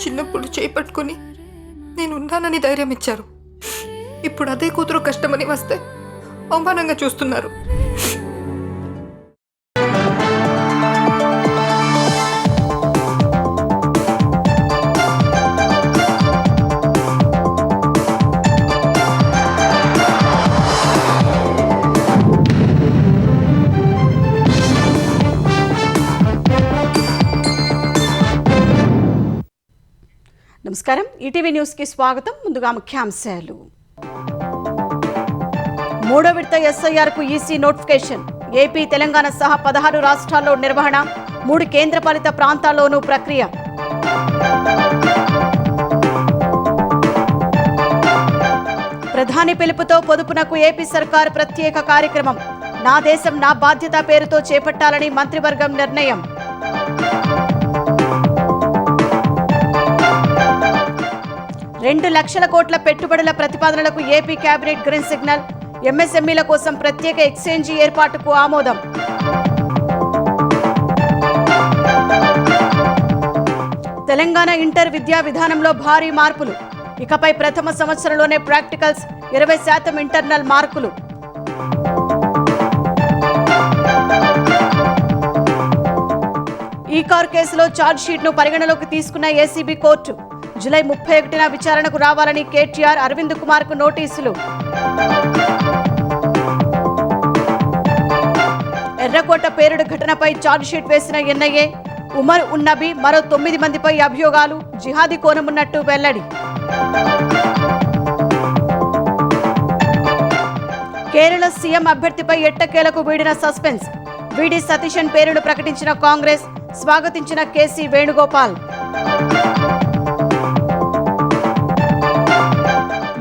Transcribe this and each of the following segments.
చిన్నప్పుడు చేపట్టుకుని నేను ఉన్నానని ధైర్యం ఇచ్చారు. ఇప్పుడు అదే కూతురు కష్టమని వస్తే అవమానంగా చూస్తున్నారు. నమస్కారం, ఈటీవీ న్యూస్కి స్వాగతం. ముందుగా ముఖ్యాంశాలు. మూడో విడత ఎస్ఐఆర్కు ఈసీ నోటిఫికేషన్. ఏపీ, తెలంగాణ సహా 16 రాష్ట్రాల్లో నిర్వహణ, 3 కేంద్రపాలిత ప్రాంతాల్లోనూ ప్రక్రియ. ప్రధాని పిలుపుతో పొదుపునకు ఏపీ సర్కార్ ప్రత్యేక కార్యక్రమం. నా దేశం నా బాధ్యత పేరుతో చేపట్టాలని మంత్రివర్గం నిర్ణయం. $2 లక్షల కోట్ల పెట్టుబడుల ప్రతిపాదనలకు ఏపీ కేబినెట్ గ్రీన్ సిగ్నల్. ఎంఎస్ఎంఈల కోసం ప్రత్యేక ఎక్స్చేంజి ఏర్పాటుకు ఆమోదం. తెలంగాణ ఇంటర్ విద్యా విధానంలో భారీ మార్పులు. ఇకపై ప్రథమ సంవత్సరంలోనే ప్రాక్టికల్స్, 20% ఇంటర్నల్ మార్కులు. ఈ కార్ కేసులో ఛార్జ్షీట్ను పరిగణలోకి తీసుకున్న ఏసీబీ కోర్టు. జూలై 31న విచారణకు రావాలని కేటీఆర్, అరవింద్ కుమార్కు నోటీసులు. ఎర్రకోట పేలుడు ఘటనపై ఛార్జ్షీట్ వేసిన ఎన్ఐఏ. ఉమర్ ఉన్నబి మరో 9 మందిపై అభియోగాలు, జిహాదీ కోణమున్నట్టు వెల్లడి. కేరళ సీఎం అభ్యర్థిపై ఎట్టకేలకు వీడిన సస్పెన్స్. వీడి సతీశన్ పేరును ప్రకటించిన కాంగ్రెస్, స్వాగతించిన కేసీ వేణుగోపాల్.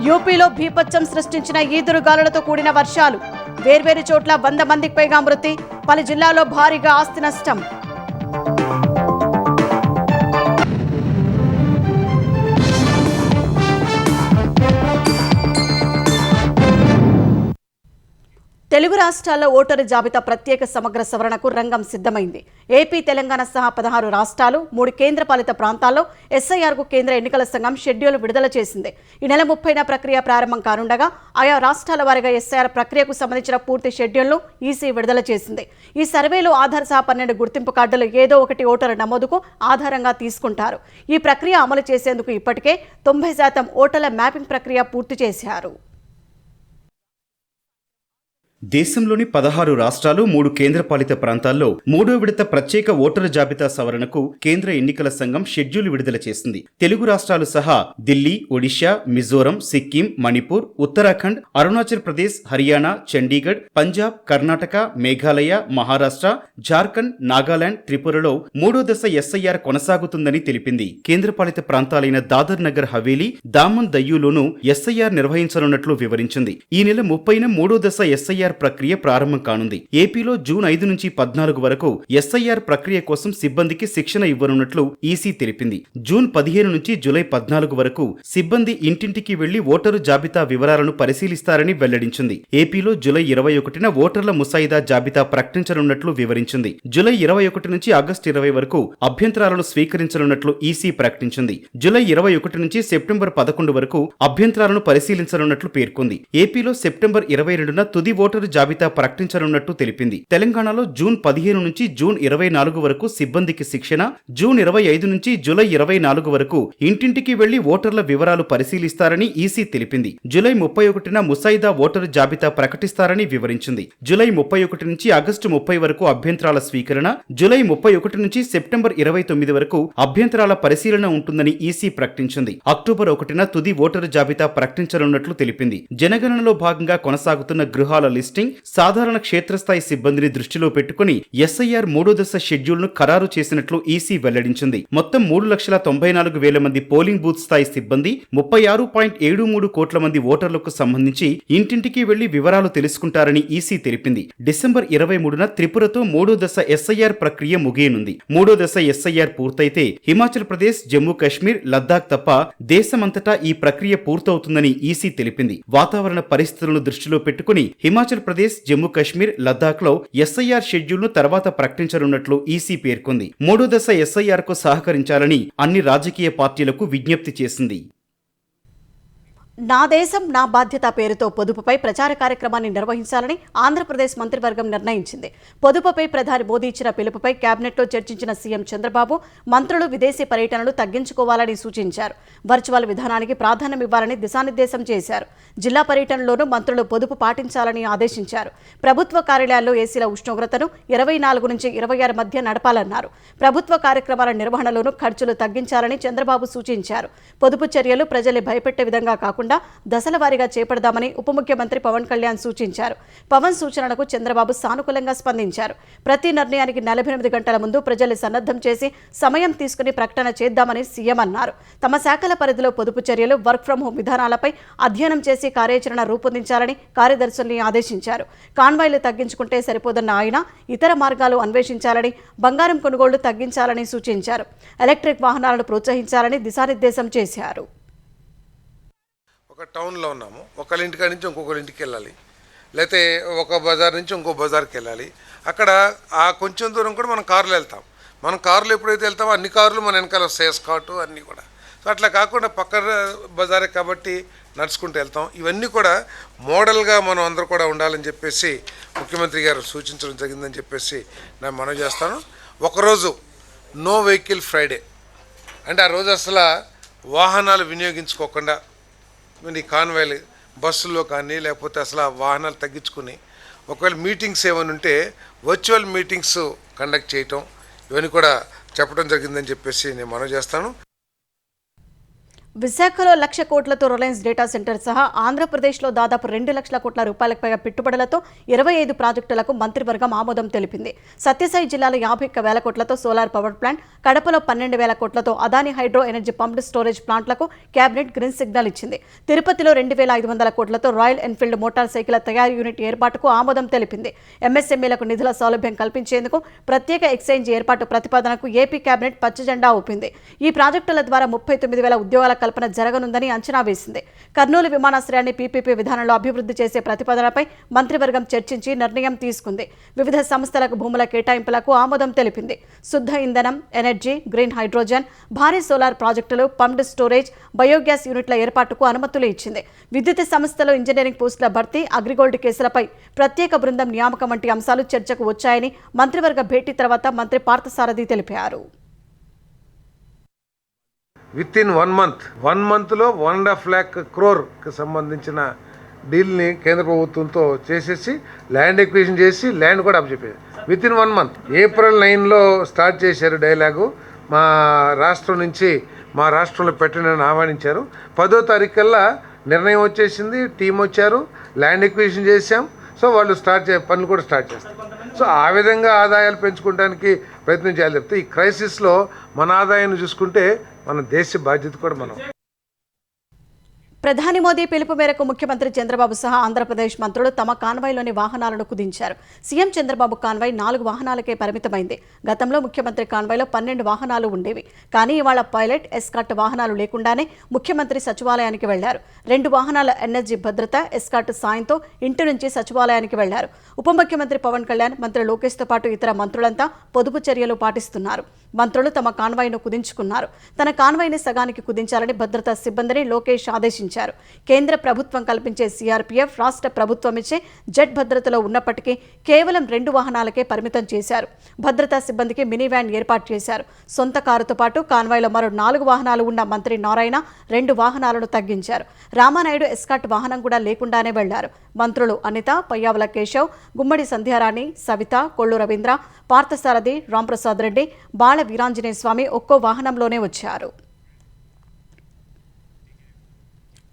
యూపీలో భీపత్సం సృష్టించిన ఈదురుగాలులతో కూడిన వర్షాలు. వేర్వేరు చోట్ల 100 మందికి పైగా మృతి, పలు జిల్లాల్లో భారీగా ఆస్తి నష్టం. తెలుగు రాష్ట్రాల్లో ఓటరు జాబితా ప్రత్యేక సమగ్ర సవరణకు రంగం సిద్ధమైంది. ఏపీ, తెలంగాణ సహా 16 రాష్ట్రాలు, 3 కేంద్రపాలిత ప్రాంతాల్లో ఎస్ఐఆర్కు కేంద్ర ఎన్నికల సంఘం షెడ్యూల్ విడుదల చేసింది. ఈ నెల 30న ప్రక్రియ ప్రారంభం కానుండగా ఆయా రాష్ట్రాల వారీగా ఎస్ఐఆర్ ప్రక్రియకు సంబంధించిన పూర్తి షెడ్యూల్ను ఈసీ విడుదల చేసింది. ఈ సర్వేలో ఆధార్ సహా 12 గుర్తింపు కార్డులు ఏదో ఒకటి ఓటరు నమోదుకు ఆధారంగా తీసుకుంటారు. ఈ ప్రక్రియ అమలు చేసేందుకు ఇప్పటికే 90% ఓటర్ల మ్యాపింగ్ ప్రక్రియ పూర్తి చేశారు. దేశంలోని 16 రాష్ట్రాలు, 3 కేంద్రపాలిత ప్రాంతాల్లో మూడో విడత ప్రత్యేక ఓటరు జాబితా సవరణకు కేంద్ర ఎన్నికల సంఘం షెడ్యూల్ విడుదల చేసింది. తెలుగు రాష్ట్రాలు సహా ఢిల్లీ, ఒడిషా, మిజోరం, సిక్కిం, మణిపూర్, ఉత్తరాఖండ్, అరుణాచల్ ప్రదేశ్, హర్యానా, చండీగఢ్, పంజాబ్, కర్ణాటక, మేఘాలయ, మహారాష్ట్ర, జార్ఖండ్, నాగాలాండ్, త్రిపురలో మూడో దశ ఎస్ఐఆర్ కొనసాగుతుందని తెలిపింది. కేంద్రపాలిత ప్రాంతాలైన దాదర్ నగర్ హవేలీ, దామన్ దయ్యూలోనూ ఎస్ఐఆర్ నిర్వహించనున్నట్లు వివరించింది. ఈ నెల 30న మూడో దశ ఎస్ఐఆర్ ప్రక్రియ ప్రారంభం కానుంది. ఏపీలో జూన్ 5 నుంచి 14 వరకు ఎస్ఐఆర్ ప్రక్రియ కోసం సిబ్బందికి శిక్షణ ఇవ్వనున్నట్లు ఈసీ తెలిపింది. జూన్ 15 నుంచి జూలై 14 వరకు సిబ్బంది ఇంటింటికి వెళ్లి ఓటరు జాబితా వివరాలను పరిశీలిస్తారని వెల్లడించింది. ఏపీలో జూలై 21న ఓటర్ల ముసాయిదా జాబితా ప్రకటించనున్నట్లు వివరించింది. జూలై 21 నుంచి ఆగస్టు 20 వరకు అభ్యంతరాలను స్వీకరించనున్నట్లు ఈసీ ప్రకటించింది. జూలై 21 నుంచి సెప్టెంబర్ 11 వరకు అభ్యంతరాలను పరిశీలించనున్నట్లు పేర్కొంది. ఏపీలో సెప్టెంబర్ 22న తుది ఓటరు జాబితా ప్రకటించనున్నట్టు తెలిపింది. తెలంగాణలో జూన్ 15 నుంచి జూన్ 24 వరకు సిబ్బందికి శిక్షణ, జూన్ 25 నుంచి జూలై 24 వరకు ఇంటింటికి వెళ్లి ఓటర్ల వివరాలు పరిశీలిస్తారని ఈసీ తెలిపింది. జూలై 31న ముసాయిదా ఓటరు జాబితా ప్రకటిస్తారని వివరించింది. జూలై 31 నుంచి ఆగస్టు 30 వరకు అభ్యంతరాల స్వీకరణ, జూలై 31 నుంచి సెప్టెంబర్ 29 వరకు అభ్యంతరాల పరిశీలన ఉంటుందని ఈసీ ప్రకటించింది. అక్టోబర్ 1న తుది ఓటరు జాబితా ప్రకటించనున్నట్లు తెలిపింది. జనగణనలో భాగంగా కొనసాగుతున్న గృహాల లిస్టింగ్, సాధారణ క్షేత్రస్థాయి సిబ్బందిని దృష్టిలో పెట్టుకుని ఎస్ఐఆర్ మూడో దశ షెడ్యూల్ ను ఖరారు చేసినట్లు ఈసీ వెల్లడించింది. మొత్తం 3,94,000 మంది పోలింగ్ బూత్ స్థాయి సిబ్బంది, 36.73 కోట్ల మంది ఓటర్లకు సంబంధించి ఇంటింటికి వెళ్లి వివరాలు తెలుసుకుంటారని ఈసీ తెలిపింది. డిసెంబర్ 23న త్రిపురతో మూడో దశ ఎస్ఐఆర్ ప్రక్రియ ముగియనుంది. మూడో దశ ఎస్ఐఆర్ పూర్తయితే హిమాచల్ ప్రదేశ్, జమ్మూ కాశ్మీర్, లద్దాఖ్ తప్ప దేశమంతటా ఈ ప్రక్రియ పూర్తవుతుందని ఈసీ తెలిపింది. వాతావరణ పరిస్థితులను దృష్టిలో పెట్టుకుని హిమాచల్ హిమాచల్ ప్రదేశ్, జమ్మూ కాశ్మీర్, లద్దాఖ్లో ఎస్ఐఆర్ షెడ్యూల్ను తర్వాత ప్రకటించనున్నట్లు ఈసీ పేర్కొంది. 3వ దశ ఎస్ఐఆర్కు సహకరించాలని అన్ని రాజకీయ పార్టీలకు విజ్ఞప్తి చేసింది. నా దేశం నా బాధ్యత పేరుతో పొదుపుపై ప్రచార కార్యక్రమాన్ని నిర్వహించాలని ఆంధ్రప్రదేశ్ మంత్రివర్గం నిర్ణయించింది. పొదుపుపై ప్రధాని మోదీ ఇచ్చిన పిలుపుపై కేబినెట్లో చర్చించిన సీఎం చంద్రబాబు మంత్రులు విదేశీ పర్యటనలు తగ్గించుకోవాలని సూచించారు. వర్చువల్ విధానానికి ప్రాధాన్యమివ్వాలని దిశానిర్దేశం చేశారు. జిల్లా పర్యటనలోనూ మంత్రులు పొదుపు పాటించాలని ఆదేశించారు. ప్రభుత్వ కార్యాలయాల్లో ఏసీల ఉష్ణోగ్రతను 24 నుంచి 26 మధ్య నడపాలన్నారు. ప్రభుత్వ కార్యక్రమాల నిర్వహణలోనూ ఖర్చులు తగ్గించాలని చంద్రబాబు సూచించారు. పొదుపు చర్యలు ప్రజల్ని భయపెట్టే విధంగా కాకుండా దశల వారీగా చేపడదామని ఉప ముఖ్యమంత్రి పవన్ కళ్యాణ్ సూచించారు. పవన్ సూచనలకు చంద్రబాబు సానుకూలంగా స్పందించారు. ప్రతి నిర్ణయానికి 48 గంటల ముందు ప్రజల్ని సన్నద్ధం చేసి సమయం తీసుకుని ప్రకటన చేద్దామని సీఎం అన్నారు. తమ శాఖల పరిధిలో పొదుపు చర్యలు, వర్క్ ఫ్రం హోం విధానాలపై అధ్యయనం చేసి కార్యాచరణ రూపొందించాలని కార్యదర్శుల్ని ఆదేశించారు. కాన్వాయ్లు తగ్గించుకుంటే సరిపోదన్న ఆయన ఇతర మార్గాలు అన్వేషించాలని, బంగారం కొనుగోళ్లు తగ్గించాలని సూచించారు. ఎలక్ట్రిక్ వాహనాలను ప్రోత్సహించాలని దిశానిర్దేశం చేశారు. ఒక టౌన్లో ఉన్నాము, ఒకళ్ళ ఇంటికాడ నుంచి ఇంకొకరి ఇంటికి వెళ్ళాలి, లేకపోతే ఒక బజార్ నుంచి ఇంకో బజార్కి వెళ్ళాలి. అక్కడ ఆ కొంచెం దూరం కూడా మనం కారులో వెళ్తాం. మనం కారులో ఎప్పుడైతే వెళ్తామో అన్ని కార్లు మన వెనకాల వస్తాయి, స్కాట్ అన్నీ కూడా. సో అట్లా కాకుండా పక్క బజారే కాబట్టి నడుచుకుంటూ వెళ్తాం. ఇవన్నీ కూడా మోడల్గా మనం అందరూ కూడా ఉండాలని చెప్పేసి ముఖ్యమంత్రి గారు సూచించడం జరిగిందని చెప్పేసి నేను మనవి చేస్తాను. ఒకరోజు నో వెహికల్ ఫ్రైడే అంటే ఆ రోజు అసలు వాహనాలు వినియోగించుకోకుండా ఈ కాన్వాయ్లు బస్సుల్లో కానీ లేకపోతే అసలు ఆ వాహనాలు తగ్గించుకుని ఒకవేళ మీటింగ్స్ ఏమైనా ఉంటే వర్చువల్ మీటింగ్స్ కండక్ట్ చేయటం ఇవన్నీ కూడా చెప్పడం జరిగిందని చెప్పేసి నేను మనవి చేస్తాను. విశాఖలో 1,00,000 కోట్లతో రిలయన్స్ డేటా సెంటర్ సహా ఆంధ్రప్రదేశ్లో దాదాపు 2 లక్షల కోట్ల రూపాయలకు పైగా పెట్టుబడులతో 25 ప్రాజెక్టులకు మంత్రివర్గం ఆమోదం తెలిపింది. సత్యసాయి జిల్లాలో 51,000 కోట్లతో సోలార్ పవర్ ప్లాంట్, కడపలో 12,000 కోట్లతో Adani hydro energy pumped storage ప్లాంట్లకు కేబినెట్ గ్రీన్ సిగ్నల్ ఇచ్చింది. తిరుపతిలో 2,500 కోట్లతో రాయల్ ఎన్ఫీల్డ్ మోటార్ సైకిల్ తయారీ యూనిట్ ఏర్పాటుకు ఆమోదం తెలిపింది. ఎంఎస్ఎంఈలకు నిధుల సౌలభ్యం కల్పించేందుకు ప్రత్యేక ఎక్స్చేంజ్ ఏర్పాటు ప్రతిపాదనకు ఏపీ కేబినెట్ పచ్చజెండా ఊపింది. ఈ ప్రాజెక్టుల ద్వారా 39,000 ఉద్యోగాల కల్పన జరగనుందని అంచనా వేసింది. కర్నూలు విమానాశ్రయాన్ని పీపీపీ విధానంలో అభివృద్ధి చేసే ప్రతిపాదనపై మంత్రివర్గం చర్చించి నిర్ణయం తీసుకుంది. వివిధ సంస్థలకు భూముల కేటాయింపులకు ఆమోదం తెలిపింది. శుద్ధ ఇంధనం, ఎనర్జీ, గ్రీన్ హైడ్రోజన్, భారీ సోలార్ ప్రాజెక్టులు, పంప్డ్ స్టోరేజ్, బయోగ్యాస్ యూనిట్ల ఏర్పాటుకు అనుమతులు ఇచ్చింది. విద్యుత్ సంస్థలో ఇంజనీరింగ్ పోస్టుల భర్తీ, అగ్రిగోల్డ్ కేసులపై ప్రత్యేక బృందం నియామకం వంటి అంశాలు చర్చకు వచ్చాయని మంత్రివర్గ భేటీ తర్వాత మంత్రి పార్థసారథి తెలిపారు. విత్ ఇన్ 1 మంత్లో 1.5 lakh crore సంబంధించిన డీల్ని కేంద్ర ప్రభుత్వంతో చేసేసి ల్యాండ్ ఎక్విజిషన్ చేసి ల్యాండ్ కూడా అప్పచెప్పారు. విత్ ఇన్ 1 month April 9లో స్టార్ట్ చేశారు డైలాగు. మా రాష్ట్రం నుంచి మా రాష్ట్రంలో పెట్టినని ఆహ్వానించారు. 10వ తారీఖు కల్లా నిర్ణయం వచ్చేసింది, టీం వచ్చారు, ల్యాండ్ ఎక్విజిషన్ చేశాం. సో వాళ్ళు పనులు కూడా స్టార్ట్ చేస్తారు. సో ఆ విధంగా ఆదాయాలు పెంచుకోవడానికి ప్రయత్నం చేయాలి చెప్తే ఈ క్రైసిస్లో మన ఆదాయాన్ని చూసుకుంటే మన దేశ బాధ్యత కూడా మనం. ప్రధాని మోదీ పిలుపు మేరకు ముఖ్యమంత్రి చంద్రబాబు సహా ఆంధ్రప్రదేశ్ మంత్రులు తమ కాన్వాయ్లోని వాహనాలను కుదించారు. సీఎం చంద్రబాబు కాన్వాయ్ 4 వాహనాలకే పరిమితమైంది. గతంలో ముఖ్యమంత్రి కాన్వాయ్లో 12 వాహనాలు ఉండేవి. కానీ ఇవాళ పైలట్, ఎస్కార్ట్ వాహనాలు లేకుండానే ముఖ్యమంత్రి సచివాలయానికి వెళ్లారు. 2 వాహనాల ఎన్ఎస్జీ భద్రత, ఎస్కార్ట్ సాయంతో ఇంటి నుంచి సచివాలయానికి వెళ్లారు. ఉప ముఖ్యమంత్రి పవన్ కళ్యాణ్, మంత్రి లోకేష్తో పాటు ఇతర మంత్రులంతా పొదుపు చర్యలు పాటిస్తున్నారు. మంత్రులు తమ కాన్వాయ్ను కుదించుకున్నారు. తన కాన్వాయ్ని సగానికి కుదించాలని భద్రతా సిబ్బందిని లోకేష్ ఆదేశించారు. కేంద్ర ప్రభుత్వం కల్పించే సీఆర్పీఎఫ్, రాష్ట్ర ప్రభుత్వం ఇచ్చే జెట్ భద్రతలో ఉన్నప్పటికీ కేవలం 2 వాహనాలకే పరిమితం చేశారు. భద్రతా సిబ్బందికి మినీ వ్యాన్ ఏర్పాటు చేశారు. సొంత కారుతో పాటు కాన్వాయ్లో మరో 4 వాహనాలు ఉన్న మంత్రి నారాయణ 2 వాహనాలను తగ్గించారు. రామానాయుడు ఎస్కాట్ వాహనం కూడా లేకుండానే వెళ్లారు. మంత్రులు అనిత, పయ్యావుల కేశవ్, గుమ్మడి సంధ్యారాణి, సవిత, కొల్లు రవీంద్ర, పార్థసారథి, రాంప్రసాద్ రెడ్డి, బాల వీరాంజనేయ స్వామి ఒక్కో వాహనంలోనే వచ్చారు.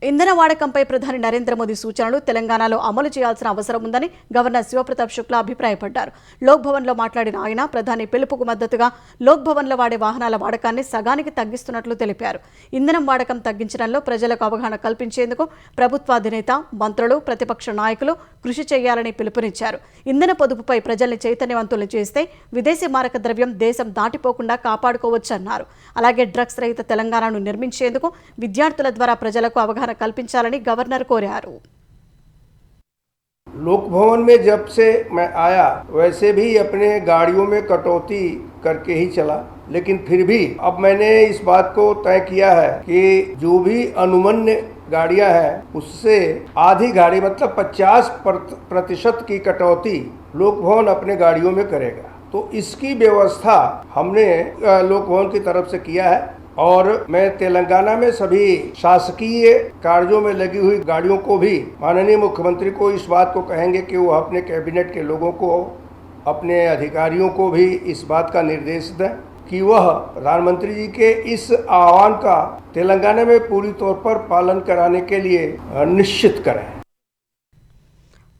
ఇంధన వాడకంపై ప్రధాని నరేంద్ర మోదీ సూచనలు తెలంగాణలో అమలు చేయాల్సిన అవసరం ఉందని గవర్నర్ శివప్రతాప్ శుక్లా అభిప్రాయపడ్డారు. లోక్ భవన్లో మాట్లాడిన ఆయన ప్రధాని పిలుపుకు మద్దతుగా లోక్ భవన్లో వాడే వాహనాల వాడకాన్ని సగానికి తగ్గిస్తున్నట్లు తెలిపారు. ఇంధనం వాడకం తగ్గించడంలో ప్రజలకు అవగాహన కల్పించేందుకు ప్రభుత్వ అధినేత, మంత్రులు, ప్రతిపక్ష నాయకులు కృషి చేయాలని పిలుపునిచ్చారు. ఇంధన పొదుపుపై ప్రజల్ని చైతన్యవంతులు చేస్తే విదేశీ మారక ద్రవ్యం దేశం దాటిపోకుండా కాపాడుకోవచ్చన్నారు. అలాగే డ్రగ్స్ రహిత తెలంగాణను నిర్మించేందుకు విద్యార్థుల ద్వారా ప్రజలకు అవగాహన కల్పించాలని గవర్నర్ కోరారు. लोक भवन में जब से मैं आया वैसे भी अपने गाड़ियों में कटौती करके ही चला, लेकिन फिर भी अब मैंने इस बात को तय किया है कि जो भी अनुमन्य गाड़ियां हैं उससे आधी गाड़ी मतलब 50% की कटौती लोक भवन अपने गाड़ियों में करेगा। तो इसकी व्यवस्था हमने लोक भवन की तरफ से किया है और मैं तेलंगाना में सभी शासकीय कार्यों में लगी हुई गाड़ियों को भी माननीय मुख्यमंत्री को इस बात को कहेंगे कि वो अपने कैबिनेट के लोगों को, अपने अधिकारियों को भी इस बात का निर्देश दें कि वह प्रधानमंत्री जी के इस आह्वान का तेलंगाना में पूरी तौर पर पालन कराने के लिए निश्चित करें।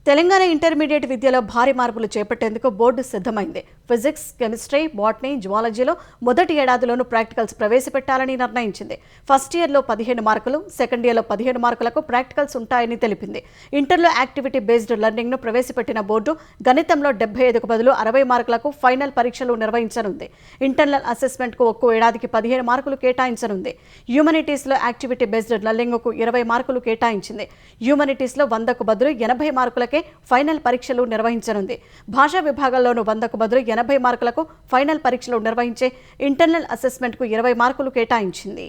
తెలంగాణ ఇంటర్మీడియట్ విద్యలో భారీ మార్పులు చేపట్టేందుకు బోర్డు సిద్ధమైంది. ఫిజిక్స్, కెమిస్ట్రీ, బాటనీ, జువాలజీలో మొదటి ఏడాదిలోనూ ప్రాక్టికల్స్ ప్రవేశపెట్టాలని నిర్ణయించింది. ఫస్ట్ ఇయర్లో 15 మార్కులు, సెకండ్ ఇయర్లో 15 మార్కులకు ప్రాక్టికల్స్ ఉంటాయని తెలిపింది. ఇంటర్లో యాక్టివిటీ బేస్డ్ లెర్నింగ్ను ప్రవేశపెట్టిన బోర్డు గణితంలో 75కు బదులు 60 మార్కులకు ఫైనల్ పరీక్షలు నిర్వహించనుంది. ఇంటర్నల్ అసెస్మెంట్కు ఒక్కో ఏడాదికి 15 మార్కులు కేటాయించనుంది. హ్యూమనిటీస్లో యాక్టివిటీ బేస్డ్ లెర్నింగ్కు 20 మార్కులు కేటాయించింది. హ్యూమనిటీస్లో 100కు బదులు 80 మార్కులకే ఫైనల్ పరీక్షలు నిర్వహించనుంది. భాషా విభాగాల్లోనూ 100కు బదులు 80 మార్కులకు ఫైనల్ పరీక్షలు నిర్వహించే ఇంటర్నల్ అసెస్మెంట్కు 20 మార్కులు కేటాయించింది.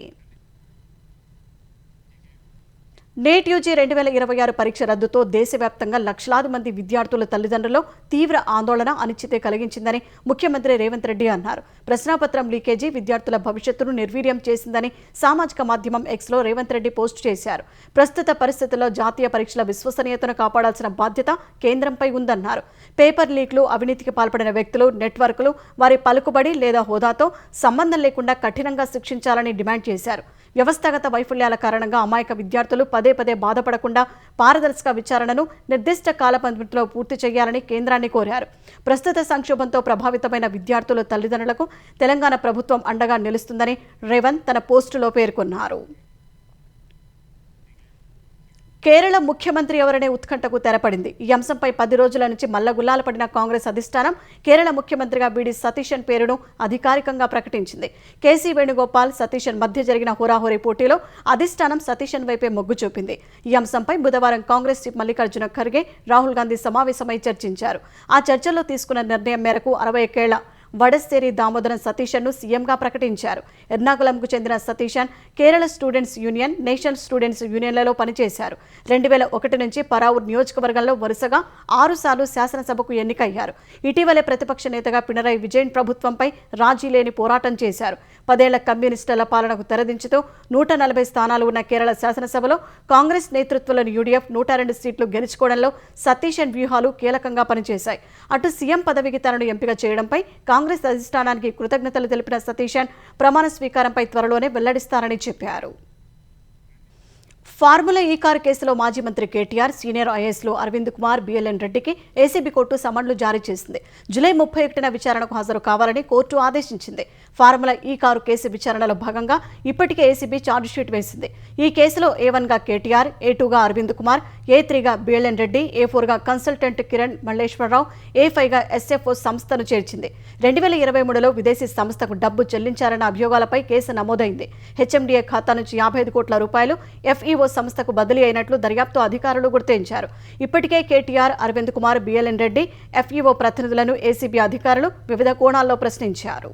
నేట్ యూజీ 2026 పరీక్ష రద్దుతో దేశవ్యాప్తంగా లక్షలాది మంది విద్యార్థుల తల్లిదండ్రులు తీవ్ర ఆందోళన, అనిశ్చితి కలిగించిందని ముఖ్యమంత్రి రేవంత్ రెడ్డి అన్నారు. ప్రశ్నాపత్రం లీకేజీ విద్యార్థుల భవిష్యత్తును నిర్వీర్యం చేసిందని సామాజిక మాధ్యమం ఎక్స్లో రేవంత్ రెడ్డి పోస్టు చేశారు. ప్రస్తుత పరిస్థితుల్లో జాతీయ పరీక్షల విశ్వసనీయతను కాపాడాల్సిన బాధ్యత కేంద్రంపై ఉందన్నారు. పేపర్ లీక్లు, అవినీతికి పాల్పడిన వ్యక్తులు, నెట్వర్క్లు వారి పలుకుబడి లేదా హోదాతో సంబంధం లేకుండా కఠినంగా శిక్షించాలని డిమాండ్ చేశారు. వ్యవస్థాగత వైఫల్యాల కారణంగా అమాయక విద్యార్థులు పదే పదే బాధపడకుండా పారదర్శక విచారణను నిర్దిష్ట కాలపరిమితిలో పూర్తి చేయాలని కేంద్రాన్ని కోరారు. ప్రస్తుత సంక్షోభంతో ప్రభావితమైన విద్యార్థుల తల్లిదండ్రులకు తెలంగాణ ప్రభుత్వం అండగా నిలుస్తుందని రేవంత్ తన పోస్టులో పేర్కొన్నారు. కేరళ ముఖ్యమంత్రి ఎవరనే ఉత్కంఠకు తెరపడింది. ఈ అంశంపై 10 రోజుల నుంచి మల్లగుల్లాల పడిన కాంగ్రెస్ అధిష్టానం కేరళ ముఖ్యమంత్రిగా బీడి సతీశన్ పేరును అధికారికంగా ప్రకటించింది. కేసీ వేణుగోపాల్, సతీశన్ మధ్య జరిగిన హోరాహోరీ పోటీలో అధిష్టానం సతీశన్ వైపే మొగ్గు చూపింది. ఈ అంశంపై బుధవారం కాంగ్రెస్ చీఫ్ మల్లికార్జున ఖర్గే, రాహుల్ గాంధీ సమావేశమై చర్చించారు. ఆ చర్చల్లో తీసుకున్న నిర్ణయం మేరకు 61 ఏళ్ల వడస్సేరి దామోదరన్ సతీశన్ను సీఎంగా ప్రకటించారు. ఎర్నాకుళంకు చెందిన Satheesan Kerala students union, national students యూనియన్లలో పనిచేశారు. 2001 నుంచి పరావూర్ నియోజకవర్గంలో వరుసగా 6 సార్లు శాసనసభకు ఎన్నికయ్యారు. ఇటీవలే ప్రతిపక్ష నేతగా పినరయి విజయన్ ప్రభుత్వంపై రాజీ లేని పోరాటం చేశారు. 10 ఏళ్ల కమ్యూనిస్టుల పాలనకు తెరదించుతూ 140 స్థానాలు ఉన్న కేరళ శాసనసభలో కాంగ్రెస్ నేతృత్వంలోని యూడీఎఫ్ 102 సీట్లు గెలుచుకోవడంలో సతీశన్ వ్యూహాలు కీలకంగా పనిచేశాయి. అటు సీఎం పదవికి తనను ఎంపిక చేయడంపై కాంగ్రెస్ అధిష్టానానికి కృతజ్ఞతలు తెలిపిన సతీశన్ ప్రమాణ స్వీకారంపై త్వరలోనే వెల్లడిస్తారని చెప్పారు. ఫార్ములా ఈ కారు కేసులో మాజీ మంత్రి కేటీఆర్, సీనియర్ ఐఏఎస్లు అరవింద్ కుమార్, బిఎల్ఎన్ రెడ్డికి ఏసీబీ కోర్టు సమన్లు జారీ చేసింది. జూలై 31న విచారణకు హాజరు కావాలని కోర్టు ఆదేశించింది. ఫార్ములా ఈ కారు కేసు విచారణలో భాగంగా ఇప్పటికే ఏసీబీ ఛార్జిషీట్ వేసింది. ఈ కేసులో A1గా కేటీఆర్, A2గా అరవింద్ కుమార్, A3గా బిఎల్ఎన్ రెడ్డి, A4గా కన్సల్టెంట్ కిరణ్ మల్లేశ్వరరావు, A5గా ఎస్ఎఫ్ఓ సంస్థను చేర్చింది. 2023లో విదేశీ సంస్థకు డబ్బు చెల్లించారన్న అభియోగాలపై కేసు నమోదైంది. హెచ్ఎండిఏ ఖాతా నుంచి 55 కోట్ల రూపాయలు ఎఫ్ఈఓ సంస్థకు బదిలీ అయినట్లు దర్యాప్తు అధికారులు గుర్తించారు. ఇప్పటికే కేటీఆర్, అరవింద్ కుమార్, బిఎల్ఎన్ రెడ్డి, ఎఫ్ఈఓ ప్రతినిధులను ఏసీబీ అధికారులు వివిధ కోణాల్లో ప్రశ్నించారు.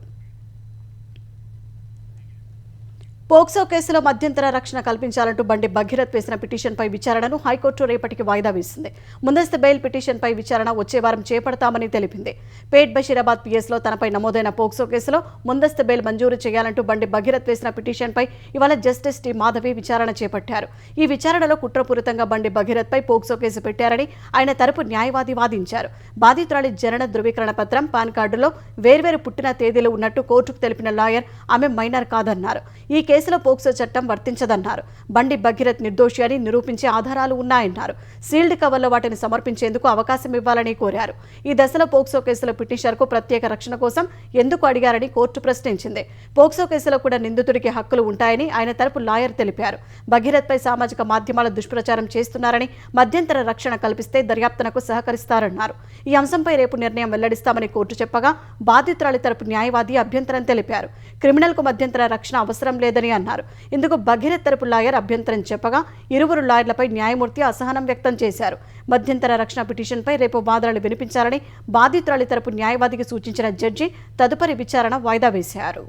పోక్సో కేసులో మధ్యంతర రక్షణ కల్పించాలంటూ బండి భగీరథ్ వేసిన పిటిషన్పై విచారణను హైకోర్టు రేపటికి వాయిదా వేసింది. ముందస్తు బెయిల్ పిటిషన్పై విచారణ వచ్చే వారం చేపడతామని తెలిపింది. పేట్ బషీరాబాద్ పిఎస్లో తనపై నమోదైన పోక్సో కేసులో ముందస్తు బెయిల్ మంజూరు చేయాలంటూ బండి భగీరథ్ వేసిన పిటిషన్పై ఇవాళ జస్టిస్ టి మాధవి విచారణ చేపట్టారు. ఈ విచారణలో కుట్రపూరితంగా బండి భగీరథ్పై పోక్సో కేసు పెట్టారని ఆయన తరపు న్యాయవాది వాదించారు. బాధితురాలి జనన ధృవీకరణ పత్రం, పాన్ కార్డులో వేర్వేరు పుట్టిన తేదీలు ఉన్నట్టు కోర్టుకు తెలిపిన లాయర్ ఆమె మైనర్ కాదన్నారు. ఈ కేసులో పోక్సో చట్టం వర్తించదన్నారు. బండి భగీరథ్ నిర్దోషి అని నిరూపించే ఆధారాలు ఉన్నాయన్నారు. సీల్డ్ కవర్లో వాటిని సమర్పించేందుకు అవకాశం ఇవ్వాలని కోరారు. ఈ దశలో పోక్సో కేసులో పిటిషనర్కు ప్రత్యేక రక్షణ కోసం ఎందుకు అడిగారని కోర్టు ప్రశ్నించింది. పోక్సో కేసులో కూడా నిందితుడికి హక్కులు ఉంటాయని ఆయన తరపు లాయర్ తెలిపారు. భగీరథ్పై సామాజిక మాధ్యమాల దుష్ప్రచారం చేస్తున్నారని, మధ్యంతర రక్షణ కల్పిస్తే దర్యాప్తునకు సహకరిస్తారన్నారు. ఈ అంశంపై రేపు నిర్ణయం వెల్లడిస్తామని కోర్టు చెప్పగా బాధితురాలి తరపు న్యాయవాది అభ్యంతరం తెలిపారు. క్రిమినల్కు మధ్యంతర రక్షణ అవసరం లేదని ఉన్నాయని అన్నారు. ఇందుకు భగీరథ్ తరపు లాయర్ అభ్యంతరం చెప్పగా ఇరువురు లాయర్లపై న్యాయమూర్తి అసహనం వ్యక్తం చేశారు. మధ్యంతర రక్షణ పిటిషన్పై రేపు వాదనలు వినిపించాలని బాధితురాలి తరపు న్యాయవాదికి సూచించిన జడ్జి తదుపరి విచారణ వాయిదా వేశారు.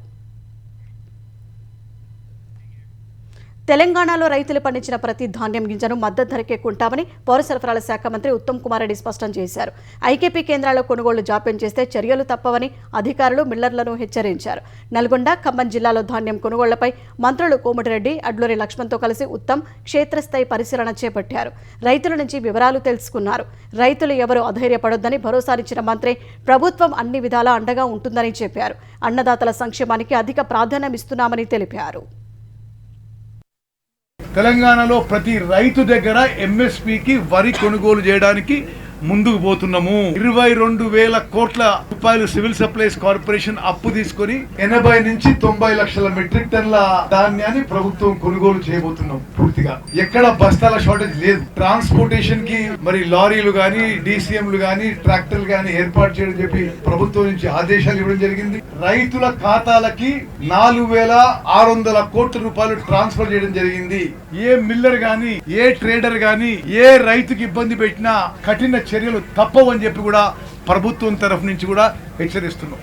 తెలంగాణలో రైతులు పండించిన ప్రతి ధాన్యం గింజను మద్దతు ధరకే కొంటామని పౌర సరఫరాల శాఖ మంత్రి ఉత్తమ్ కుమార్ రెడ్డి స్పష్టం చేశారు. ఐకేపీ కేంద్రాల్లో కొనుగోళ్లు జాప్యం చేస్తే చర్యలు తప్పవని అధికారులు మిల్లర్లను హెచ్చరించారు. నల్గొండ, ఖమ్మం జిల్లాలో ధాన్యం కొనుగోళ్లపై మంత్రులు కోమటిరెడ్డి, అడ్లూరి లక్ష్మణ్తో కలిసి ఉత్తమ్ క్షేత్రస్థాయి పరిశీలన చేపట్టారు. రైతుల నుంచి వివరాలు తెలుసుకున్నారు. రైతులు ఎవరూ అధైర్యపడొద్దని భరోసానిచ్చిన మంత్రి ప్రభుత్వం అన్ని విధాలా అండగా ఉంటుందని చెప్పారు. అన్నదాతల సంక్షేమానికి అధిక ప్రాధాన్యం ఇస్తున్నామని తెలిపారు. తెలంగాణలో ప్రతి రైతు దగ్గర ఎంఎస్పీకి వరి కొనుగోలు చేయడానికి ముందుకు పోతున్నాము. 22,000 కోట్ల రూపాయలు సివిల్ సప్లైస్ కార్పొరేషన్ అప్పు తీసుకొని 80 నుంచి 90 లక్షల మెట్రిక్ టన్ల ధాన్యాన్ని ప్రభుత్వం కొనుగోలు చేయబోతున్నాం. పూర్తిగా ఎక్కడ బస్తాల షార్టేజ్ లేదు. ట్రాన్స్పోర్టేషన్ కి మరి లారీలు గాని, డీసీఎంలు గాని, ట్రాక్టర్లు గాని ఏర్పాటు చేయడం చెప్పి ప్రభుత్వం నుంచి ఆదేశాలు ఇవ్వడం జరిగింది. రైతుల ఖాతాలకి 4,600 కోట్ల రూపాయలు ట్రాన్స్ఫర్ చేయడం జరిగింది. ఏ మిల్లర్ గాని, ఏ ట్రేడర్ గాని, ఏ రైతుకి ఇబ్బంది పెట్టినా కఠిన చర్యలు తప్పవని చెప్పి కూడా ప్రభుత్వం తరఫు నుంచి కూడా హెచ్చరిస్తున్నాం.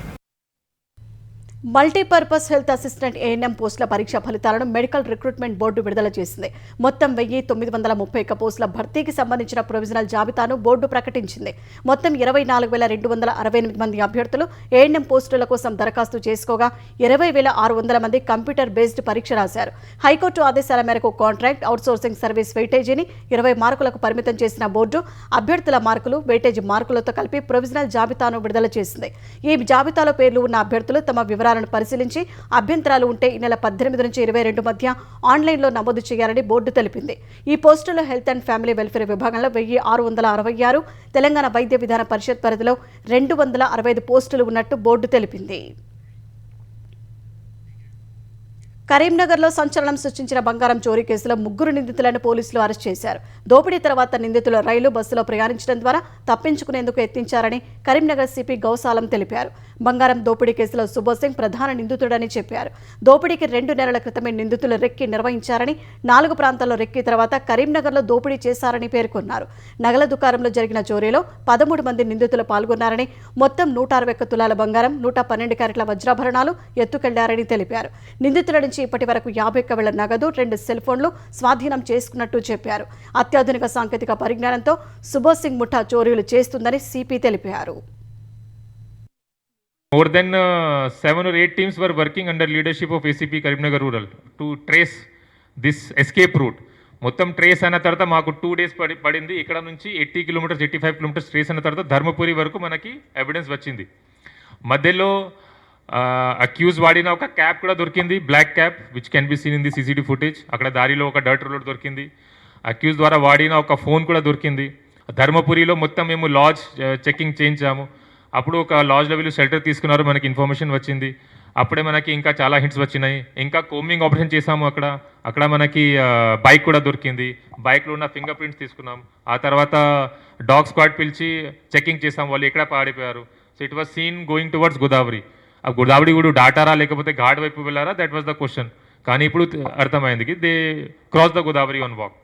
మల్టీపర్పస్ హెల్త్ అసిస్టెంట్ ఏఎన్ఎం పోస్టుల పరీక్ష ఫలితాలను మెడికల్ రిక్రూట్మెంట్ బోర్డు విడుదల చేసింది. మొత్తం 1,931 పోస్టుల భర్తీకి సంబంధించిన ప్రొవిజనల్ జాబితాను బోర్డు ప్రకటించింది. మొత్తం 24,268 మంది అభ్యర్థులు ఏఎన్ఎం పోస్టుల కోసం దరఖాస్తు చేసుకోగా 20,600 మంది కంప్యూటర్ బేస్డ్ పరీక్ష రాశారు. హైకోర్టు ఆదేశాల మేరకు కాంట్రాక్ట్ అవుట్సోర్సింగ్ సర్వీస్ వెయిటేజీని 20 మార్కులకు పరిమితం చేసిన బోర్డు అభ్యర్థుల మార్కులు, వెయిటేజీ మార్కులతో కలిపి ప్రొవిజనల్ జాబితాను విడుదల చేసింది. ఈ జాబితాలో పేర్లు ఉన్న అభ్యర్థులు తమ వివరాలను పరిశీలించి అభ్యంతరాలు ఉంటే ఈ నెల 18 నుంచి 22 మధ్య ఆన్లైన్లో నమోదు చేయాలని బోర్డు తెలిపింది. ఈ పోస్టులో హెల్త్ అండ్ ఫ్యామిలీ వెల్ఫేర్ విభాగంలో 1,666, తెలంగాణ వైద్య విధాన పరిషత్ పరిధిలో 265 పోస్టులు ఉన్నట్టు బోర్డు తెలిపింది. కరీంనగర్లో సంచలనం సృష్టించిన బంగారం చోరీ కేసులో 3 నిందితులను పోలీసులు అరెస్ట్ చేశారు. దోపిడీ తర్వాత నిందితులు రైలు, బస్సులో ప్రయాణించడం ద్వారా తప్పించుకునేందుకు యత్నించారని కరీంనగర్ సిపి గౌసాలం తెలిపారు. బంగారం దోపిడీ కేసులో సుబోధ్ సింగ్ ప్రధాన నిందితుడని చెప్పారు. దోపిడీకి 2 నెలల క్రితమే నిందితులు రెక్కి నిర్వహించారని, 4 ప్రాంతాల్లో రెక్కి తర్వాత కరీంనగర్లో దోపిడీ చేశారని పేర్కొన్నారు. నగల దుకాణంలో జరిగిన చోరీలో 13 మంది నిందితులు పాల్గొన్నారని, మొత్తం 161 తులాల బంగారం, 112 క్యారెట్ల వజ్రాభరణాలు ఎత్తుకెళ్లారని తెలిపారు. నిందితుల నుంచి ఇప్పటి వరకు 51 వేల నగదు, 2 సెల్ ఫోన్లు స్వాధీనం చేసుకున్నట్టు చెప్పారు. అత్యాధునిక సాంకేతిక పరిజ్ఞానంతో సుబోధ్ సింగ్ ముఠా చోరీలు చేస్తుందని సిపి తెలిపారు. More than 7 or 8 teams were working under leadership of ACP Karimnagar Rural to trace this escape route. మొత్తం ట్రేస్ అయిన తర్వాత మాకు 2 days పడింది. ఇక్కడ నుంచి 80 కిలోమీటర్స్ 85 కిలోమీటర్స్ ట్రేస్ అయిన తర్వాత ధర్మపురి వరకు మనకి ఎవిడెన్స్ వచ్చింది. మధ్యలో అక్యూజ్ వాడిన ఒక క్యాప్ కూడా దొరికింది, black cap which can be seen in the CCTV footage. అక్కడ దారిలో ఒక డర్ట్ రోలర్ దొరికింది. అక్యూజ్ ద్వారా వాడిన ఒక ఫోన్ కూడా దొరికింది. ధర్మపురిలో మొత్తం మేము లాడ్జ్ చెకింగ్ చేయించాము. అప్పుడు ఒక లాడ్జ్లో వీళ్ళు షెల్టర్ తీసుకున్నారు, మనకి ఇన్ఫర్మేషన్ వచ్చింది. అప్పుడే మనకి ఇంకా చాలా హింట్స్ వచ్చినాయి. ఇంకా కోమింగ్ ఆపరేషన్ చేసాము. అక్కడ మనకి బైక్ కూడా దొరికింది. బైక్లో ఉన్న ఫింగర్ ప్రింట్స్ తీసుకున్నాం. ఆ తర్వాత డాగ్ స్క్వాడ్ పిలిచి చెకింగ్ చేసాం, వాళ్ళు ఎక్కడ పాడిపోయారు. So it was seen going towards Godavari. ఆ గోదావరి కూడా దాటారా లేకపోతే ఘాట్ వైపు వెళ్ళారా, దట్ వాజ్ ద క్వశ్చన్. కానీ ఇప్పుడు అర్థమైంది they cross the Godavari on walk.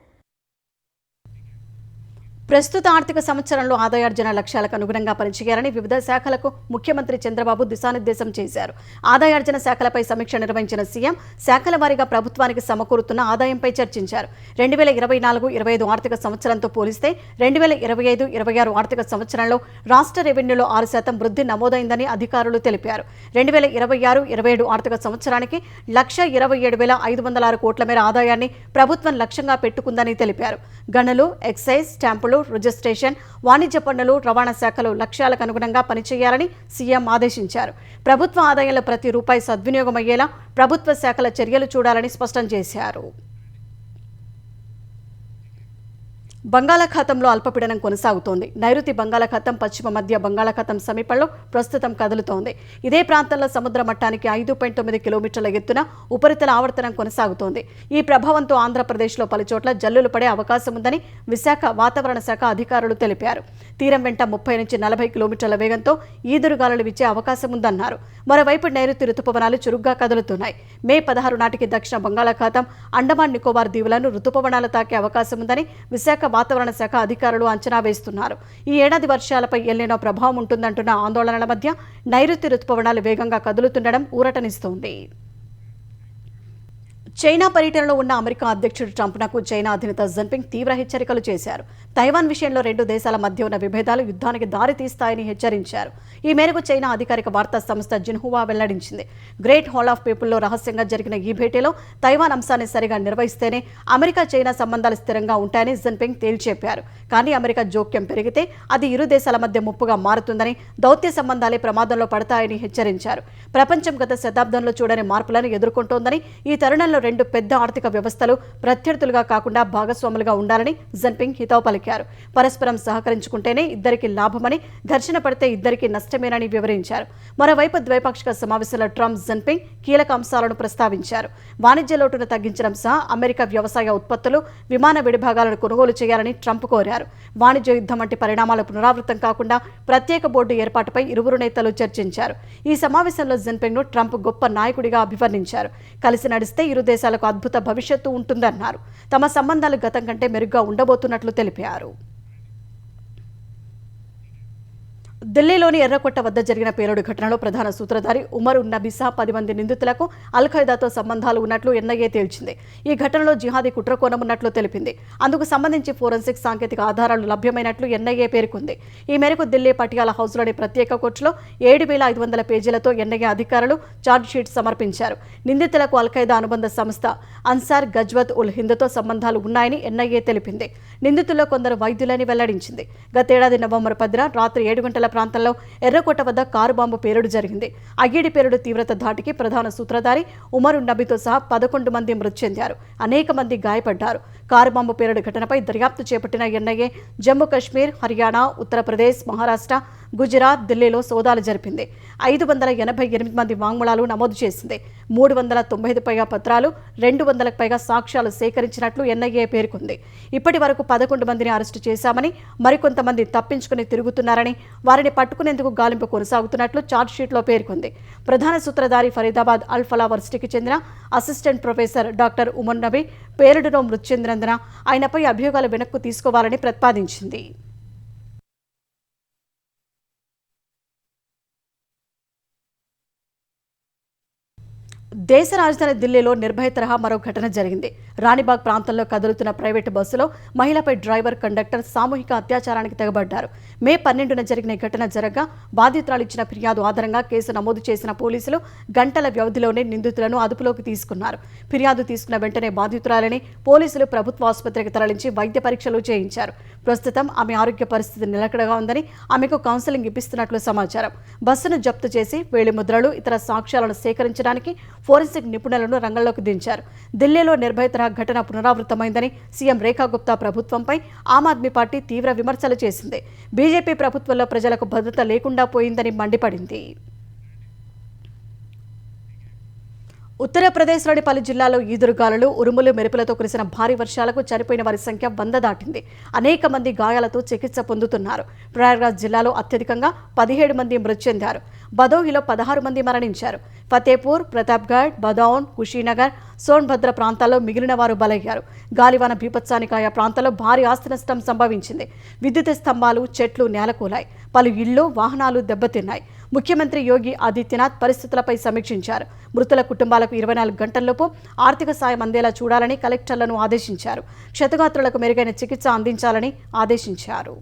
ప్రస్తుత ఆర్థిక సంవత్సరంలో ఆదాయార్జన లక్ష్యాలకు అనుగుణంగా పనిచేయాలని వివిధ శాఖలకు ముఖ్యమంత్రి చంద్రబాబు దిశానిర్దేశం చేశారు. ఆదాయార్జన శాఖలపై సమీక్ష నిర్వహించిన సీఎం శాఖల వారీగా ప్రభుత్వానికి సమకూరుతున్న ఆదాయంపై చర్చించారు. 2024-25 ఆర్థిక సంవత్సరంతో పోలిస్తే 2025-26 ఆర్థిక సంవత్సరంలో రాష్ట్ర రెవెన్యూలో 6% వృద్ధి నమోదైందని అధికారులు తెలిపారు. 2026-27 ఆర్థిక సంవత్సరానికి 1,27,506 కోట్ల మేర ఆదాయాన్ని ప్రభుత్వం లక్ష్యంగా పెట్టుకుందని తెలిపారు. గనులు, ఎక్సైజ్, స్టాంపులు, రిజిస్ట్రేషన్, వాణిజ్య పన్నులు, రవాణా శాఖలు లక్ష్యాలకు అనుగుణంగా పనిచేయాలని సీఎం ఆదేశించారు. ప్రభుత్వ ఆదాయంలో ప్రతి రూపాయి సద్వినియోగమయ్యేలా ప్రభుత్వ శాఖల చర్యలు చూడాలని స్పష్టం చేశారు. బంగాళాఖాతంలో అల్పపీడనం కొనసాగుతోంది. నైరుతి బంగాళాఖాతం పశ్చిమ మధ్య బంగాళాఖాతం సమీపంలో ప్రస్తుతం కదులుతోంది. ఇదే ప్రాంతంలో సముద్ర మట్టానికి 5.9 కిలోమీటర్ల ఎత్తున ఉపరితల ఆవర్తనం కొనసాగుతోంది. ఈ ప్రభావంతో ఆంధ్రప్రదేశ్లో పలుచోట్ల జల్లులు పడే అవకాశం ఉందని విశాఖ వాతావరణ శాఖ అధికారులు తెలిపారు. తీరం వెంట 30 నుంచి 40 కిలోమీటర్ల వేగంతో ఈదురుగాలులు వీచే అవకాశం ఉందన్నారు. మరోవైపు నైరుతి రుతుపవనాలు చురుగ్గా కదులుతున్నాయి. మే 16 నాటికి దక్షిణ బంగాళాఖాతం, అండమాన్ నికోబార్ దీవులను రుతుపవనాలు తాకే అవకాశం ఉందని విశాఖ వాతావరణ శాఖ అధికారులు అంచనా వేస్తున్నారు. ఈ ఏడాది వర్షాలపై ఎల్నినో ప్రభావం ఉంటుందంటున్న ఆందోళనల మధ్య నైరుతి రుతుపవనాలు వేగంగా కదులుతుండడం ఊరటనిస్తోంది. చైనా పర్యటనలో ఉన్న అమెరికా అధ్యక్షుడు ట్రంప్నకు చైనా అధినేత జిన్పింగ్ తీవ్ర హెచ్చరికలు చేశారు. తైవాన్ విషయంలో రెండు దేశాల మధ్య ఉన్న విభేదాలు యుద్ధానికి దారితీస్తాయని హెచ్చరించారు. ఈ మేరకు చైనా అధికారిక వార్తా సంస్థ జిన్హువా వెల్లడించింది. గ్రేట్ హాల్ ఆఫ్ పీపుల్లో రహస్యంగా జరిగిన ఈ భేటీలో తైవాన్ అంశాన్ని సరిగా నిర్వహిస్తేనే అమెరికా చైనా సంబంధాలు స్థిరంగా ఉంటాయని జిన్పింగ్ తేల్చెప్పారు. కానీ అమెరికా జోక్యం పెరిగితే అది ఇరు దేశాల మధ్య ముప్పుగా మారుతుందని, దౌత్య సంబంధాలే ప్రమాదంలో పడతాయని హెచ్చరించారు. ప్రపంచం గత శతాబ్దంలో చూడని మార్పులను ఎదుర్కొంటోందని, ఈ తరుణంలో రెండు పెద్ద ఆర్థిక వ్యవస్థలు ప్రత్యర్థులుగా కాకుండా భాగస్వాములుగా ఉండాలని జిన్పింగ్ హితవు పలికారు. పరస్పరం సహకరించుకుంటేనే ఇద్దరికి లాభమని, ఘర్షణ పడితే ఇద్దరికి నష్టమేనని వివరించారు. మరోవైపు ద్వైపాక్షిక సమావేశంలో ట్రంప్, జిన్పింగ్ కీలక అంశాలను ప్రస్తావించారు. వాణిజ్య లోటును తగ్గించడం సహా అమెరికా వ్యవసాయ ఉత్పత్తులు, విమాన విడిభాగాలను కొనుగోలు చేయాలని ట్రంప్ కోరారు. వాణిజ్య యుద్ధం వంటి పరిణామాలు పునరావృతం కాకుండా ప్రత్యేక బోర్డు ఏర్పాటుపై ఇరువురు నేతలు చర్చించారు. ఈ సమావేశంలో జిన్పింగ్ను ట్రంప్ గొప్ప నాయకుడిగా అభివర్ణించారు. కలిసి నడిస్తే ఇరు దేశాలకు అద్భుత భవిష్యత్తు ఉంటుందన్నారు. తమ సంబంధాలు గతం కంటే మెరుగ్గా ఉండబోతున్నట్లు తెలిపారు. ఢిల్లీలోని ఎర్రకోట వద్ద జరిగిన పేలుడు ఘటనలో ప్రధాన సూత్రధారి ఉమర్ ఉన్ నబీ సహా 10 మంది నిందితులకు అల్-ఖైదాతో సంబంధాలు ఉన్నట్లు ఎన్ఐఏ తేల్చింది. ఈ ఘటనలో జిహాదీ కుట్రకోణం ఉన్నట్లు తెలిపింది. అందుకు సంబంధించి ఫోరెన్సిక్ సాంకేతిక ఆధారాలు లభ్యమైనట్లు ఎన్ఐఏ పేర్కొంది. ఈ మేరకు ఢిల్లీ పటియాలా హౌస్లోని ప్రత్యేక కోర్టులో 7,500 పేజీలతో ఎన్ఐఏ అధికారులు ఛార్జ్షీట్ సమర్పించారు. నిందితులకు అల్-ఖైదా అనుబంధ సంస్థ అన్సార్ గజ్వత్ ఉల్ హింద్తో సంబంధాలు ఉన్నాయని ఎన్ఐఏ తెలిపింది. నిందితుల్లో కొందరు వైద్యులని వెల్లడించింది. గతేడాది నవంబర్ 10న రాత్రి 7 గంటల ప్రాంతంలో ఎర్రకోట వద్ద కారు బాంబు పేలుడు జరిగింది. అగ్గిడి పేలుడు తీవ్రత ధాటికి ప్రధాన సూత్రధారి ఉమర్ ఉన్ నబీతో సహా 11 మంది మృతి చెందారు. అనేక మంది గాయపడ్డారు. కారు బాంబు పేలుడు ఘటనపై దర్యాప్తు చేపట్టిన ఎన్ఐఏ జమ్మూ కశ్మీర్, హర్యానా, ఉత్తరప్రదేశ్, మహారాష్ట్ర, గుజరాత్, ఢిల్లీలో సోదాలు జరిపింది. 588 మంది వాంగ్మూలాలు నమోదు చేసింది. 395 పైగా పత్రాలు, 200కు పైగా సాక్ష్యాలు సేకరించినట్లు ఎన్ఐఏ పేర్కొంది. ఇప్పటి వరకు 11 మందిని అరెస్టు చేశామని, మరికొంతమంది తప్పించుకుని తిరుగుతున్నారని, వారిని పట్టుకునేందుకు గాలింపు కొనసాగుతున్నట్లు ఛార్జ్షీట్లో పేర్కొంది. ప్రధాన సూత్రధారి ఫరీదాబాద్ అల్ ఫలా వర్సిటీకి చెందిన assistant professor doctor Umar Nabi పేలుడులో మృతి చెందినందున ఆయనపై అభియోగాలు వెనక్కు తీసుకోవాలని ప్రతిపాదించింది. దేశ రాజధాని ఢిల్లీలో నిర్భయ తరహా మరో ఘటన జరిగింది. రాణిబాగ్ ప్రాంతంలో కదులుతున్న ప్రైవేటు బస్సులో మహిళపై డ్రైవర్, కండక్టర్ సామూహిక అత్యాచారానికి తెగబడ్డారు. మే 12న జరిగిన ఘటన జరగగా బాధితురాలు ఇచ్చిన ఫిర్యాదు ఆధారంగా కేసు నమోదు చేసిన పోలీసులు గంటల వ్యవధిలోనే నిందితులను అదుపులోకి తీసుకున్నారు. ఫిర్యాదు తీసుకున్న వెంటనే బాధితురాలని పోలీసులు ప్రభుత్వ ఆసుపత్రికి తరలించి వైద్య పరీక్షలు చేయించారు. ప్రస్తుతం ఆమె ఆరోగ్య పరిస్థితి నిలకడగా ఉందని, ఆమెకు కౌన్సిలింగ్ ఇప్పిస్తున్నట్లు సమాచారం. బస్సును జప్తు చేసి వేలిముద్రలు, ఇతర సాక్ష్యాలను సేకరించడానికి ఫోరెన్సిక్ నిపుణులను రంగంలోకి దించారు. ఢిల్లీలో నిర్భయ తరహా ఘటన పునరావృతమైందని సీఎం రేఖా గుప్తా ప్రభుత్వంపై ఆమ్ ఆద్మీ పార్టీ తీవ్ర విమర్శలు చేసింది. బీజేపీ ప్రభుత్వంలో ప్రజలకు భద్రత లేకుండా పోయిందని మండిపడింది. ఉత్తరప్రదేశ్లోని పలు జిల్లాల్లో ఈదురుగాలులు, ఉరుములు, మెరుపులతో కురిసిన భారీ వర్షాలకు చనిపోయిన వారి సంఖ్య 100 దాటింది. అనేక మంది గాయాలతో చికిత్స పొందుతున్నారు. ప్రయాగ్రాజ్ జిల్లాలో అత్యధికంగా 17 మంది మృతి చెందారు. భదోహిలో 16 మంది మరణించారు. ఫతేపూర్, ప్రతాప్గఢ్, బదౌన్, కుషీనగర్, సోన్భద్ర ప్రాంతాల్లో మిగిలిన వారు బలయ్యారు. గాలివాన బీభత్సానికి ఆయా ప్రాంతాల్లో భారీ ఆస్తి నష్టం సంభవించింది. విద్యుత్ స్తంభాలు, చెట్లు నేలకూలాయి. పలు ఇళ్లు, వాహనాలు దెబ్బతిన్నాయి. ముఖ్యమంత్రి యోగి ఆదిత్యనాథ్ పరిస్థితులపై సమీక్షించారు. మృతుల కుటుంబాలకు 24 గంటల్లోపు ఆర్థిక సాయం అందేలా చూడాలని కలెక్టర్లను ఆదేశించారు. క్షతగాత్రులకు మెరుగైన చికిత్స అందించాలని ఆదేశించారు.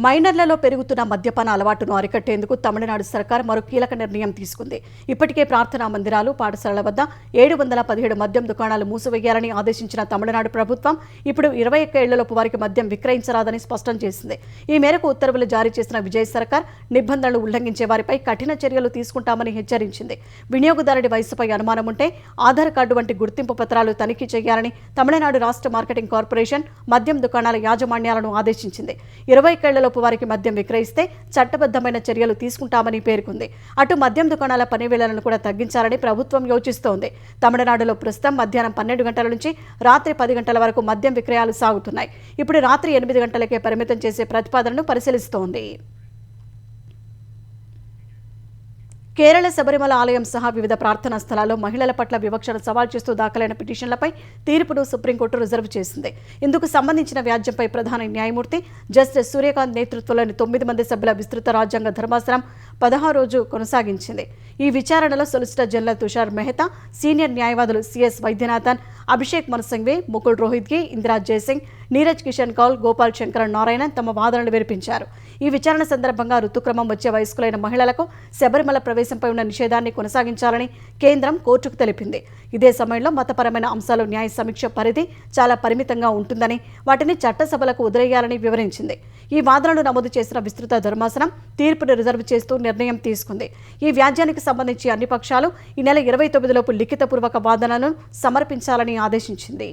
మైనర్లలో పెరుగుతున్న మద్యపాన అలవాటును అరికట్టేందుకు తమిళనాడు సర్కార్ మరో కీలక నిర్ణయం తీసుకుంది. ఇప్పటికే ప్రార్థనా మందిరాలు, పాఠశాలల వద్ద 717 మద్యం దుకాణాలు మూసివేయాలని ఆదేశించిన తమిళనాడు ప్రభుత్వం ఇప్పుడు 21 ఏళ్లలోపు వారికి మద్యం విక్రయించరాదని స్పష్టం చేసింది. ఈ మేరకు ఉత్తర్వులు జారీ చేసిన విజయ్ సర్కార్ నిబంధనలు ఉల్లంఘించే వారిపై కఠిన చర్యలు తీసుకుంటామని హెచ్చరించింది. వినియోగదారుడి వయసుపై అనుమానం ఉంటే ఆధార్ కార్డు వంటి గుర్తింపు పత్రాలు తనిఖీ చేయాలని తమిళనాడు రాష్ట్ర మార్కెటింగ్ కార్పొరేషన్ మద్యం దుకాణాల యాజమాన్యాలను ఆదేశించింది. 21 లోపు వారికి మద్యం విక్రయిస్తే చట్టబద్ధమైన చర్యలు తీసుకుంటామని పేర్కొంది. అటు మద్యం దుకాణాల పనివేళలను కూడా తగ్గించాలని ప్రభుత్వం యోచిస్తోంది. తమిళనాడులో ప్రస్తుతం మధ్యాహ్నం 12 గంటల నుంచి రాత్రి 10 గంటల వరకు మద్యం విక్రయాలు సాగుతున్నాయి. ఇప్పుడు రాత్రి 8 గంటలకే పరిమితం చేసే ప్రతిపాదనను పరిశీలిస్తోంది. కేరళ శబరిమల ఆలయం సహా వివిధ ప్రార్థనా స్థలాల్లో మహిళల పట్ల వివక్షను సవాల్ చేస్తూ దాఖలైన పిటిషన్లపై తీర్పును సుప్రీంకోర్టు రిజర్వ్ చేసింది. ఇందుకు సంబంధించిన వ్యాజ్యంపై ప్రధాన న్యాయమూర్తి జస్టిస్ సూర్యకాంత్ నేతృత్వంలోని 9 మంది సభ్యుల విస్తృత రాజ్యాంగ ధర్మాసనం 16వ రోజు కొనసాగించింది. ఈ విచారణలో solicitor general Tushar Mehta, senior న్యాయవాదులు సిఎస్ వైద్యనాథన్, అభిషేక్ మను సింఘ్వి, ముకుల్ రోహిత్గి, ఇందిరా జయసింగ్, నీరజ్ కిషన్ కౌల్, గోపాల్ శంకర్ నారాయణన్ తమ వాదనలు వినిపించారు. ఈ విచారణ సందర్భంగా ఋతుక్రమం వచ్చే వయస్కులైన మహిళలకు శబరిమల ప్రవేశంపై ఉన్న నిషేధాన్ని కొనసాగించాలని కేంద్రం కోర్టుకు తెలిపింది. ఇదే సమయంలో మతపరమైన అంశాలు న్యాయ సమీక్ష పరిధి చాలా పరిమితంగా ఉంటుందని, వాటిని చట్టసభలకు వదిలేయాలని వివరించింది. ఈ వాదనలు నమోదు చేసిన విస్తృత ధర్మాసనం తీర్పును రిజర్వ్ చేస్తూ నిర్ణయం తీసుకుంది. ఈ వ్యాజ్యానికి సంబంధించి అన్ని పక్షాలు ఈ నెల 29 లోపు లిఖితపూర్వక వాదనలను సమర్పించాలని ఆదేశించింది.